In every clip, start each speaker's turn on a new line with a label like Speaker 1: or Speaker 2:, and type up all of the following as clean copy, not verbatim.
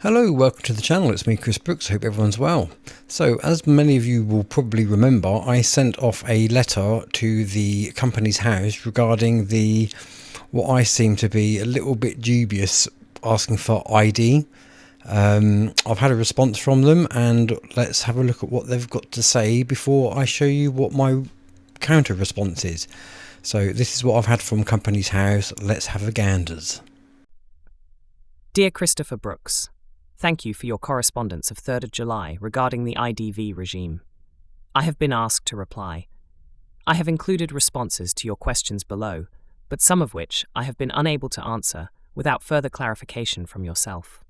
Speaker 1: Hello, welcome to the channel. It's me, Chris Brooks. Hope everyone's well. So, as many of you will probably remember, I sent off a letter to the company's house regarding what I seem to be a little bit dubious asking for ID. I've had a response from them, and let's have a look at what they've got to say before I show you what my counter response is. So this is what I've had from company's house. Let's have a ganders.
Speaker 2: Dear Christopher Brooks, thank you for your correspondence of 3rd of July regarding the IDV regime. I have been asked to reply. I have included responses to your questions below, but some of which I have been unable to answer without further clarification from yourself.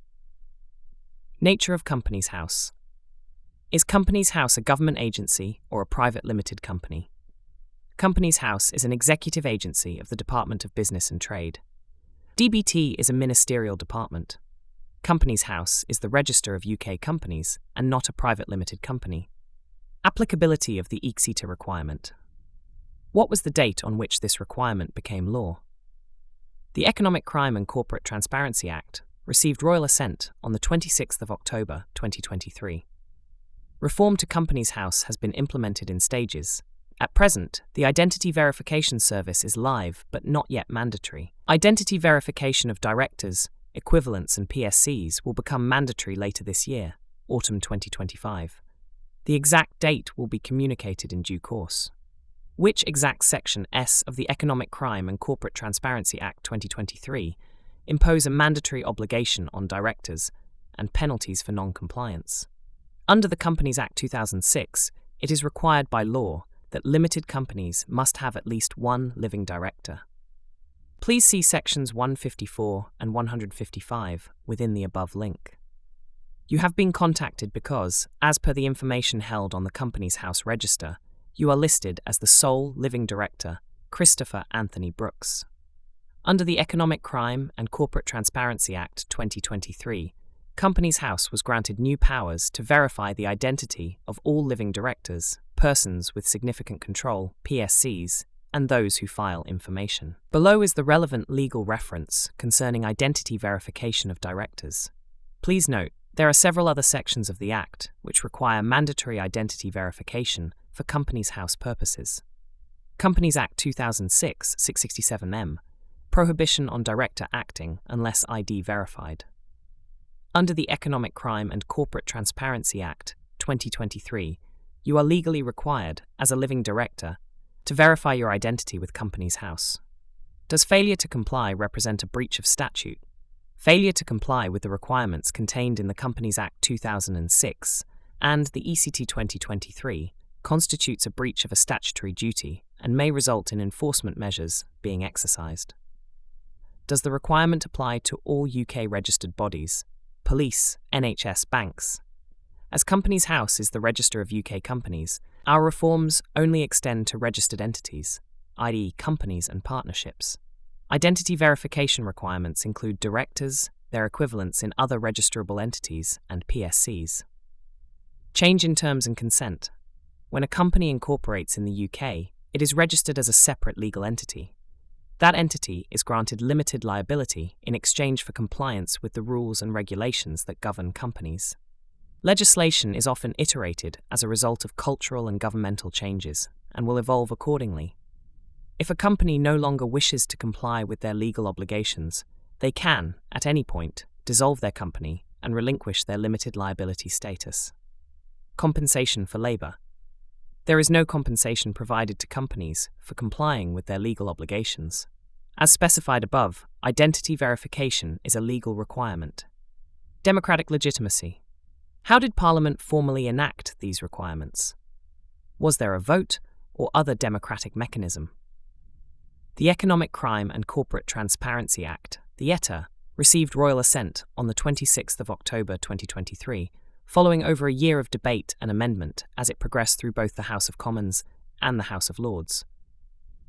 Speaker 2: Nature of Companies House. Is Companies House a government agency or a private limited company? Companies House is an executive agency of the Department of Business and Trade. DBT is a ministerial department. Companies House is the register of UK companies and not a private limited company. Applicability of the ECTA requirement. What was the date on which this requirement became law? The Economic Crime and Corporate Transparency Act received royal assent on the 26th of October 2023. Reform to Companies House has been implemented in stages. At present, the identity verification service is live but not yet mandatory. Identity verification of directors, equivalents and PSCs will become mandatory later this year, autumn 2025. The exact date will be communicated in due course. Which exact section S of the Economic Crime and Corporate Transparency Act 2023 impose a mandatory obligation on directors and penalties for non-compliance? Under the Companies Act 2006, it is required by law that limited companies must have at least one living director. Please see sections 154 and 155 within the above link. You have been contacted because, as per the information held on the Companies House register, you are listed as the sole living director, Christopher Anthony Brooks. Under the Economic Crime and Corporate Transparency Act 2023, Companies House was granted new powers to verify the identity of all living directors, persons with significant control, PSCs, and those who file information. Below is the relevant legal reference concerning identity verification of directors. Please note, there are several other sections of the Act which require mandatory identity verification for Companies House purposes. Companies Act 2006, 667M, prohibition on director acting unless ID verified. Under the Economic Crime and Corporate Transparency Act 2023, you are legally required, as a living director, to verify your identity with Companies House. Does failure to comply represent a breach of statute? Failure to comply with the requirements contained in the Companies Act 2006 and the ECT 2023 constitutes a breach of a statutory duty and may result in enforcement measures being exercised. Does the requirement apply to all UK registered bodies, police, NHS, banks? As Companies House is the register of UK companies, our reforms only extend to registered entities, i.e. companies and partnerships. Identity verification requirements include directors, their equivalents in other registrable entities, and PSCs. Change in terms and consent. When a company incorporates in the UK, it is registered as a separate legal entity. That entity is granted limited liability in exchange for compliance with the rules and regulations that govern companies. Legislation is often iterated as a result of cultural and governmental changes and will evolve accordingly. If a company no longer wishes to comply with their legal obligations, they can, at any point, dissolve their company and relinquish their limited liability status. Compensation for labour. There is no compensation provided to companies for complying with their legal obligations. As specified above, identity verification is a legal requirement. Democratic legitimacy. How did Parliament formally enact these requirements? Was there a vote or other democratic mechanism? The Economic Crime and Corporate Transparency Act, the ETA, received royal assent on the 26th of October 2023, following over a year of debate and amendment as it progressed through both the House of Commons and the House of Lords.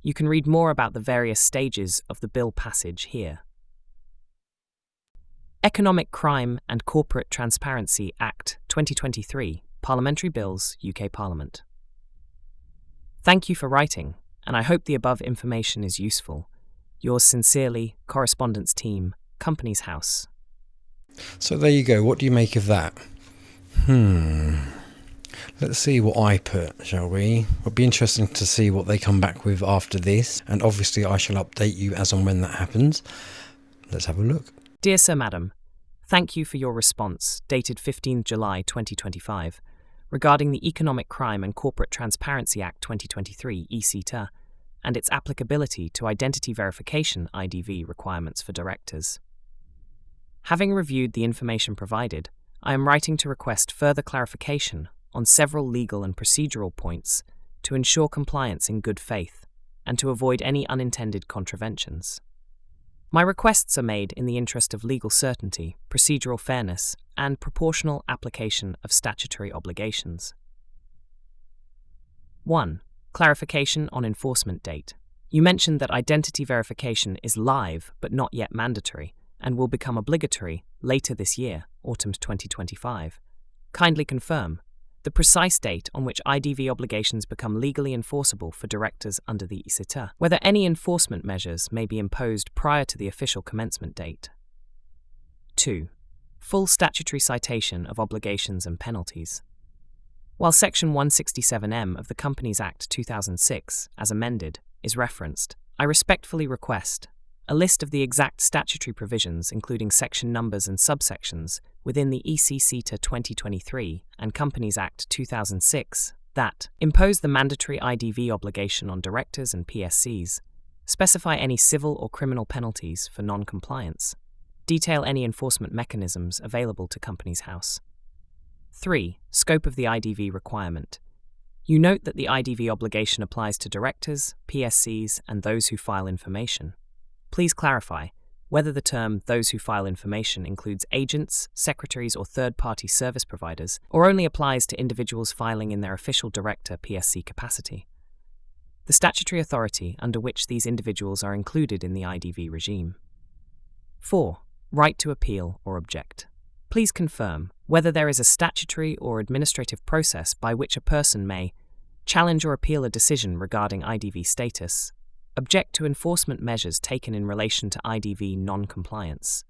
Speaker 2: You can read more about the various stages of the bill passage here. Economic Crime and Corporate Transparency Act 2023, Parliamentary Bills, UK Parliament. Thank you for writing, and I hope the above information is useful. Yours sincerely, Correspondence Team, Companies House.
Speaker 1: So there you go. What do you make of that? Let's see what I put, shall we? It'll be interesting to see what they come back with after this, and obviously I shall update you as and when that happens. Let's have a look.
Speaker 2: Dear Sir Madam, thank you for your response, dated 15 July 2025, regarding the Economic Crime and Corporate Transparency Act 2023 (ECTA) and its applicability to identity verification (IDV) requirements for directors. Having reviewed the information provided, I am writing to request further clarification on several legal and procedural points to ensure compliance in good faith and to avoid any unintended contraventions. My requests are made in the interest of legal certainty, procedural fairness, and proportional application of statutory obligations. 1. Clarification on enforcement date. You mentioned that identity verification is live but not yet mandatory and will become obligatory later this year, autumn 2025. Kindly confirm the precise date on which IDV obligations become legally enforceable for directors under the ECTA, whether any enforcement measures may be imposed prior to the official commencement date. 2. Full statutory citation of obligations and penalties. While Section 167M of the Companies Act 2006, as amended, is referenced, I respectfully request a list of the exact statutory provisions, including section numbers and subsections, within the ECCTA 2023 and Companies Act 2006 that impose the mandatory IDV obligation on directors and PSCs, specify any civil or criminal penalties for non-compliance, detail any enforcement mechanisms available to Companies House. 3. Scope of the IDV requirement. You note that the IDV obligation applies to directors, PSCs, and those who file information. Please clarify whether the term "those who file information" includes agents, secretaries, or third-party service providers, or only applies to individuals filing in their official director PSC capacity. The statutory authority under which these individuals are included in the IDV regime. 4. Right to appeal or object. Please confirm whether there is a statutory or administrative process by which a person may challenge or appeal a decision regarding IDV status, object to enforcement measures taken in relation to IDV non-compliance,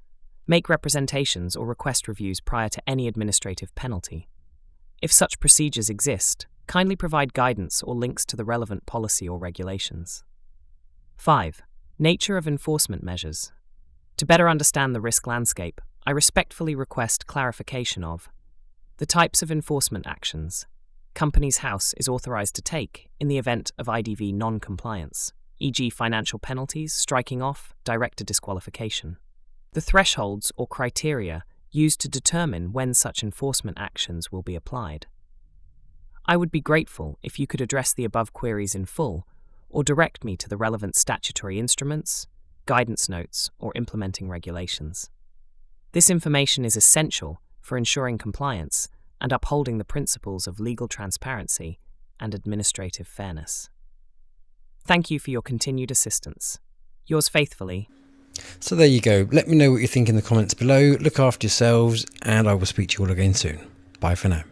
Speaker 2: make representations or request reviews prior to any administrative penalty. If such procedures exist, kindly provide guidance or links to the relevant policy or regulations. 5. Nature of enforcement measures. To better understand the risk landscape, I respectfully request clarification of the types of enforcement actions Companies House is authorized to take in the event of IDV non-compliance, e.g. financial penalties, striking off, director disqualification. The thresholds or criteria used to determine when such enforcement actions will be applied. I would be grateful if you could address the above queries in full or direct me to the relevant statutory instruments, guidance notes, or implementing regulations. This information is essential for ensuring compliance and upholding the principles of legal transparency and administrative fairness. Thank you for your continued assistance. Yours faithfully.
Speaker 1: So there you go. Let me know what you think in the comments below. Look after yourselves, and I will speak to you all again soon. Bye for now.